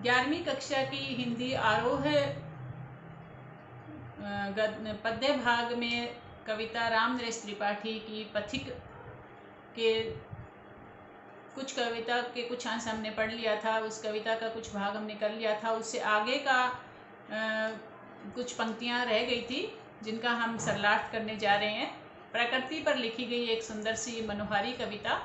11वीं कक्षा की हिंदी आरोह पद्य भाग में कविता राम नरेश त्रिपाठी की पथिक के कुछ कविता के कुछ अंश हमने पढ़ लिया था। उस कविता का कुछ भाग हमने कर लिया था। उससे आगे का कुछ पंक्तियां रह गई थी जिनका हम सरलार्थ करने जा रहे हैं। प्रकृति पर लिखी गई एक सुंदर सी मनोहारी कविता।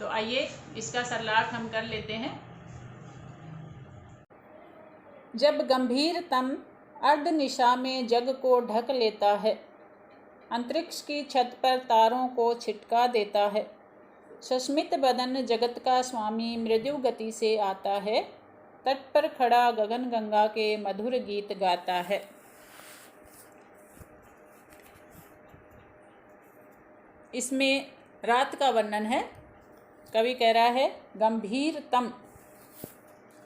तो आइए इसका सरलार्थ हम कर लेते हैं। जब गंभीरतम अर्धनिशा में जग को ढक लेता है, अंतरिक्ष की छत पर तारों को छिटका देता है, सस्मित बदन जगत का स्वामी मृदु गति से आता है, तट पर खड़ा गगन गंगा के मधुर गीत गाता है। इसमें रात का वर्णन है। कवि कह रहा है गंभीरतम।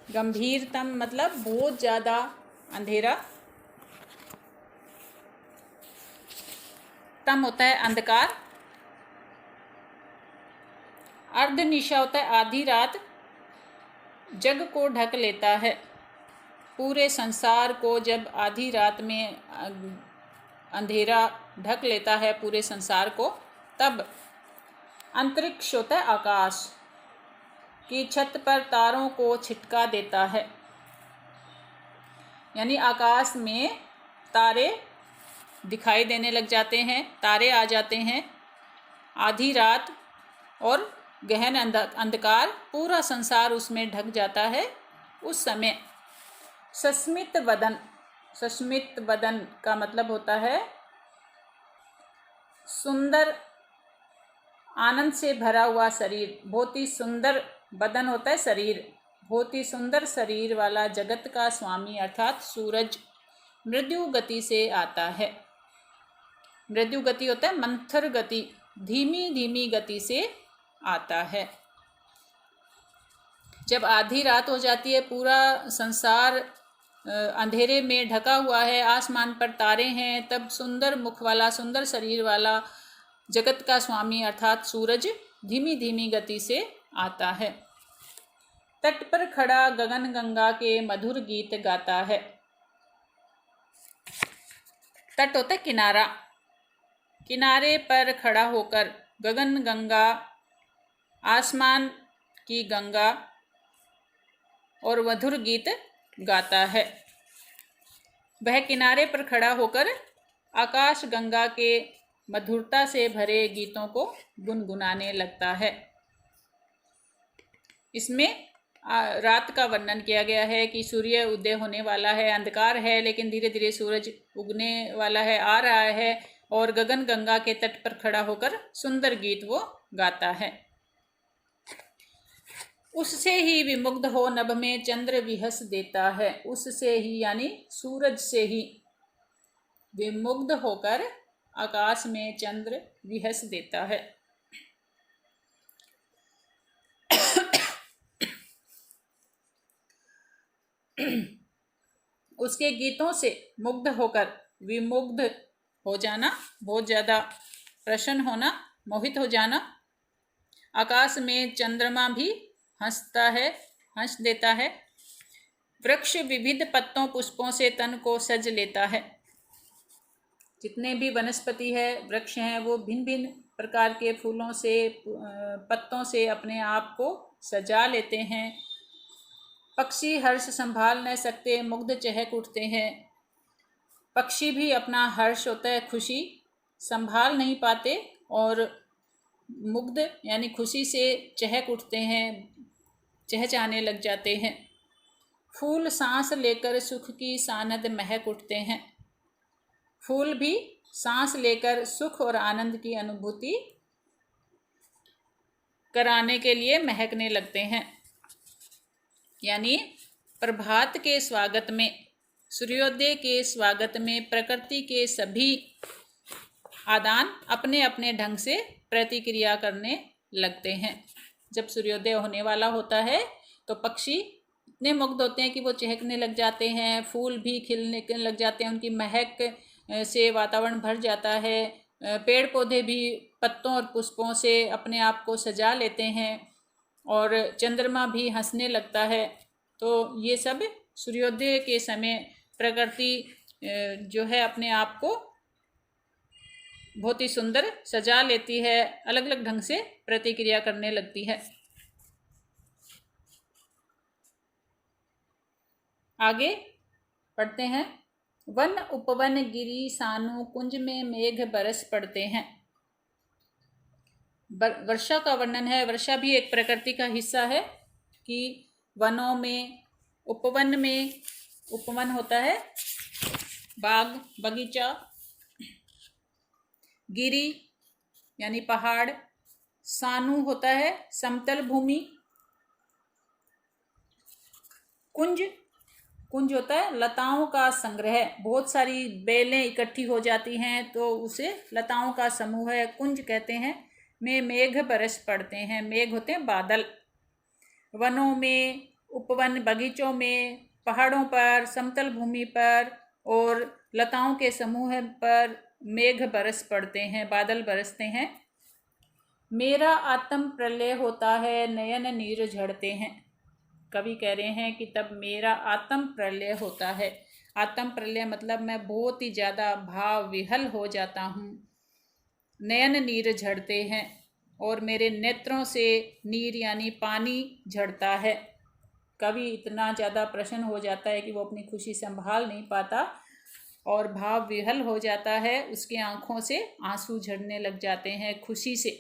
गंभीरतम मतलब बहुत ज़्यादा अंधेरा। तम होता है अंधकार। अर्धनिशा होता है आधी रात। जग को ढक लेता है। पूरे संसार को जब आधी रात में अंधेरा ढक लेता है पूरे संसार को, तब अंतरिक्ष होता है आकाश की छत पर तारों को छिटका देता है। यानी आकाश में तारे दिखाई देने लग जाते हैं, तारे आ जाते हैं। आधी रात और गहन अंधकार, पूरा संसार उसमें ढक जाता है। उस समय सस्मित बदन, सस्मित बदन का मतलब होता है सुंदर, आनंद से भरा हुआ शरीर। बहुत ही सुंदर बदन होता है शरीर। बहुत ही सुंदर शरीर वाला जगत का स्वामी अर्थात सूरज मृदु गति से आता है। मृदु गति होता है मंथर गति, धीमी धीमी गति से आता है। जब आधी रात हो जाती है, पूरा संसार अंधेरे में ढका हुआ है, आसमान पर तारे हैं, तब सुंदर मुख वाला, सुंदर शरीर वाला जगत का स्वामी अर्थात सूरज धीमी धीमी गति से आता है। तट पर खड़ा गगन गंगा के मधुर गीत गाता है। तट होता है किनारा। किनारे पर खड़ा होकर गगन गंगा, आसमान की गंगा और मधुर गीत गाता है। वह किनारे पर खड़ा होकर आकाश गंगा के मधुरता से भरे गीतों को गुनगुनाने लगता है। इसमें रात का वर्णन किया गया है कि सूर्य उदय होने वाला है, अंधकार है, लेकिन धीरे धीरे सूरज उगने वाला है, आ रहा है, और गगन गंगा के तट पर खड़ा होकर सुंदर गीत वो गाता है। उससे ही विमुग्ध हो नभ में चंद्र विहस देता है। उससे ही यानी सूरज से ही विमुग्ध होकर आकाश में चंद्र विहस देता है। उसके गीतों से मुग्ध होकर, विमुग्ध हो जाना, बहुत ज़्यादा प्रसन्न होना, मोहित हो जाना। आकाश में चंद्रमा भी हंसता है, हंस देता है। वृक्ष विविध पत्तों पुष्पों से तन को सज लेता है। जितने भी वनस्पति है, वृक्ष हैं, वो भिन्न भिन्न प्रकार के फूलों से, पत्तों से अपने आप को सजा लेते हैं। पक्षी हर्ष संभाल न सकते, मुग्ध चहक उठते हैं। पक्षी भी अपना हर्ष होता है, खुशी, संभाल नहीं पाते और मुग्ध यानी खुशी से चहक उठते हैं, चहचहाने लग जाते हैं। फूल सांस लेकर सुख की सानद महक उठते हैं। फूल भी सांस लेकर सुख और आनंद की अनुभूति कराने के लिए महकने लगते हैं। यानी प्रभात के स्वागत में, सूर्योदय के स्वागत में प्रकृति के सभी आदान अपने अपने ढंग से प्रतिक्रिया करने लगते हैं। जब सूर्योदय होने वाला होता है तो पक्षी इतने मुग्ध होते हैं कि वो चहकने लग जाते हैं। फूल भी खिलने लग जाते हैं, उनकी महक से वातावरण भर जाता है। पेड़ पौधे भी पत्तों और पुष्पों से अपने आप को सजा लेते हैं और चंद्रमा भी हंसने लगता है। तो ये सब सूर्योदय के समय प्रकृति जो है अपने आप को बहुत ही सुंदर सजा लेती है, अलग अलग ढंग से प्रतिक्रिया करने लगती है। आगे पढ़ते हैं। वन उपवन गिरी सानु कुंज में मेघ बरस पड़ते हैं। वर्षा का वर्णन है। वर्षा भी एक प्रकृति का हिस्सा है कि वनों में, उपवन में, उपवन होता है बाग बगीचा, गिरी यानी पहाड़, सानु होता है समतल भूमि, कुंज, कुंज होता है लताओं का संग्रह, बहुत सारी बेलें इकट्ठी हो जाती हैं तो उसे लताओं का समूह है, कुंज कहते हैं। में मेघ बरस पड़ते हैं, मेघ होते हैं बादल। वनों में, उपवन बगीचों में, पहाड़ों पर, समतल भूमि पर और लताओं के समूह पर मेघ बरस पड़ते हैं, बादल बरसते हैं। मेरा आत्म प्रलय होता है, नयन नीर झड़ते हैं। कवि कह रहे हैं कि तब मेरा आत्म प्रलय होता है। आत्म प्रलय मतलब मैं बहुत ही ज़्यादा भाव विहल हो जाता हूँ। नयन नीर झड़ते हैं और मेरे नेत्रों से नीर यानी पानी झड़ता है। कवि इतना ज़्यादा प्रसन्न हो जाता है कि वो अपनी खुशी संभाल नहीं पाता और भाव विहल हो जाता है, उसकी आंखों से आंसू झड़ने लग जाते हैं खुशी से।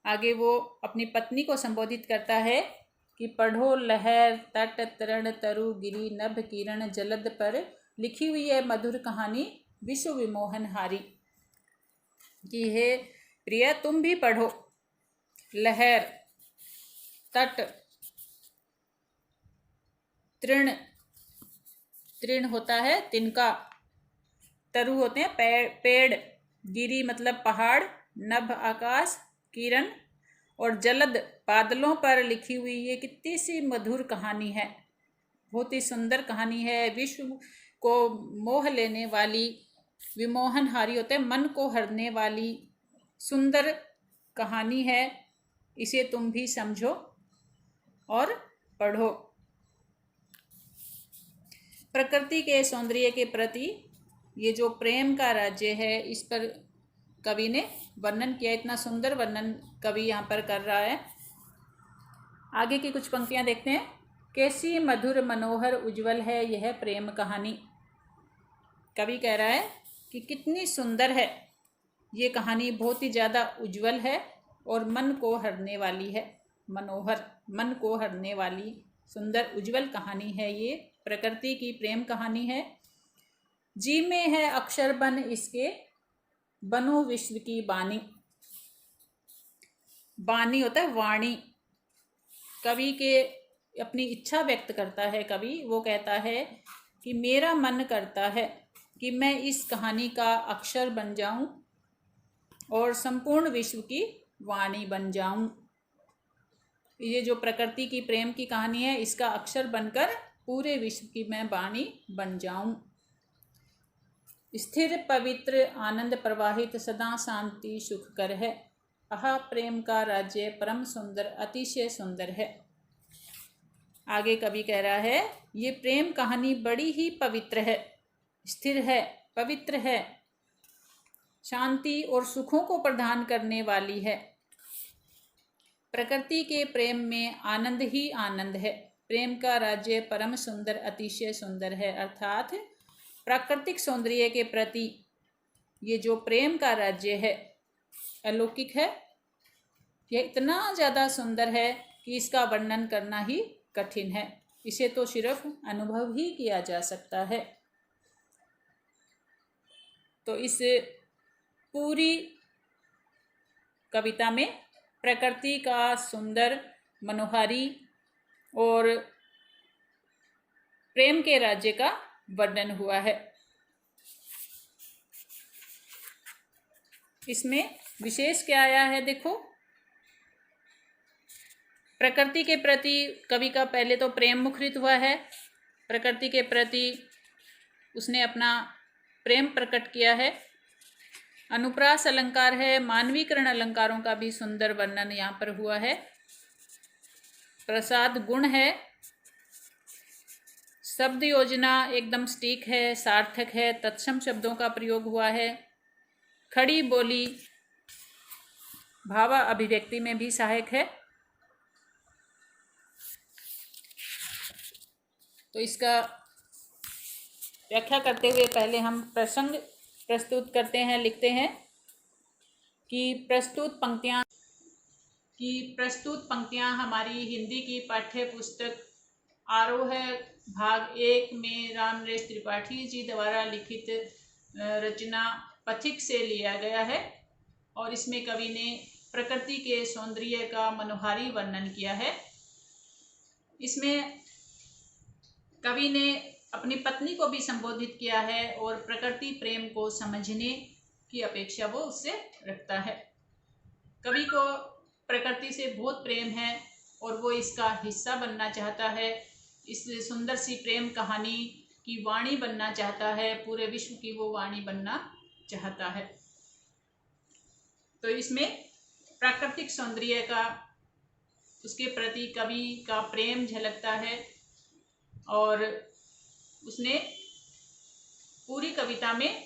आगे वो अपनी पत्नी को संबोधित करता है कि पढ़ो लहर तट तरण तरु गिरी नभ किरण जलद पर लिखी हुई है मधुर कहानी विश्व विमोहन हारी। कि हे प्रिय तुम भी पढ़ो। लहर, तट, तृण, तृण होता है तिनका, तरु होते हैं पेड़, गिरी मतलब पहाड़, नभ आकाश, किरण और जलद बादलों पर लिखी हुई ये कितनी सी मधुर कहानी है, बहुत ही सुंदर कहानी है। विश्व को मोह लेने वाली, विमोहनहारी होते हैं मन को हरने वाली सुंदर कहानी है। इसे तुम भी समझो और पढ़ो। प्रकृति के सौंदर्य के प्रति ये जो प्रेम का राज्य है, इस पर कवि ने वर्णन किया। इतना सुंदर वर्णन कवि यहाँ पर कर रहा है। आगे की कुछ पंक्तियाँ देखते हैं। कैसी मधुर मनोहर उज्जवल है यह प्रेम कहानी। कवि कह रहा है कि कितनी सुंदर है ये कहानी, बहुत ही ज़्यादा उज्जवल है और मन को हरने वाली है। मनोहर, मन को हरने वाली सुंदर उज्जवल कहानी है ये, प्रकृति की प्रेम कहानी है। जी में है अक्षर बन इसके, बनो विश्व की बानी। बानी होता है वाणी। कवि के अपनी इच्छा व्यक्त करता है कवि, वो कहता है कि मेरा मन करता है कि मैं इस कहानी का अक्षर बन जाऊं और संपूर्ण विश्व की वाणी बन जाऊं। ये जो प्रकृति की प्रेम की कहानी है, इसका अक्षर बनकर पूरे विश्व की मैं वाणी बन जाऊं। स्थिर पवित्र आनंद प्रवाहित सदा शांति सुखकर है। आहा प्रेम का राज्य परम सुंदर अतिशय सुंदर है। आगे कवि कह रहा है ये प्रेम कहानी बड़ी ही पवित्र है, स्थिर है, पवित्र है, शांति और सुखों को प्रदान करने वाली है। प्रकृति के प्रेम में आनंद ही आनंद है। प्रेम का राज्य परम सुंदर अतिशय सुंदर है, अर्थात प्राकृतिक सौंदर्य के प्रति ये जो प्रेम का राज्य है अलौकिक है। यह इतना ज़्यादा सुंदर है कि इसका वर्णन करना ही कठिन है, इसे तो सिर्फ अनुभव ही किया जा सकता है। तो इस पूरी कविता में प्रकृति का सुंदर, मनोहारी और प्रेम के राज्य का वर्णन हुआ है। इसमें विशेष क्या आया है देखो। प्रकृति के प्रति कवि का पहले तो प्रेम मुखरित हुआ है, प्रकृति के प्रति उसने अपना प्रेम प्रकट किया है। अनुप्रास अलंकार है, मानवीकरण अलंकारों का भी सुंदर वर्णन यहाँ पर हुआ है। प्रसाद गुण है। शब्द योजना एकदम सटीक है, सार्थक है, तत्सम शब्दों का प्रयोग हुआ है। खड़ी बोली भाव अभिव्यक्ति में भी सहायक है। तो इसका व्याख्या करते हुए पहले हम प्रसंग प्रस्तुत करते हैं। लिखते हैं कि प्रस्तुत पंक्तियां हमारी हिंदी की पाठ्य पुस्तक आरोह भाग 1 में रामनरेश त्रिपाठी जी द्वारा लिखित रचना पथिक से लिया गया है और इसमें कवि ने प्रकृति के सौंदर्य का मनोहारी वर्णन किया है। इसमें कवि ने अपनी पत्नी को भी संबोधित किया है और प्रकृति प्रेम को समझने की अपेक्षा वो उससे रखता है। कवि को प्रकृति से बहुत प्रेम है और वो इसका हिस्सा बनना चाहता है। इस सुंदर सी प्रेम कहानी की वाणी बनना चाहता है, पूरे विश्व की वो वाणी बनना चाहता है। तो इसमें प्राकृतिक सौंदर्य का, उसके प्रति कवि का प्रेम झलकता है और उसने पूरी कविता में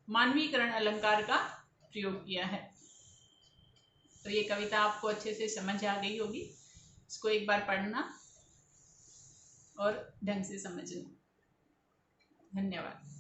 मानवीकरण अलंकार का प्रयोग किया है। तो ये कविता आपको अच्छे से समझ आ गई होगी। इसको एक बार पढ़ना और ढंग से समझना। धन्यवाद।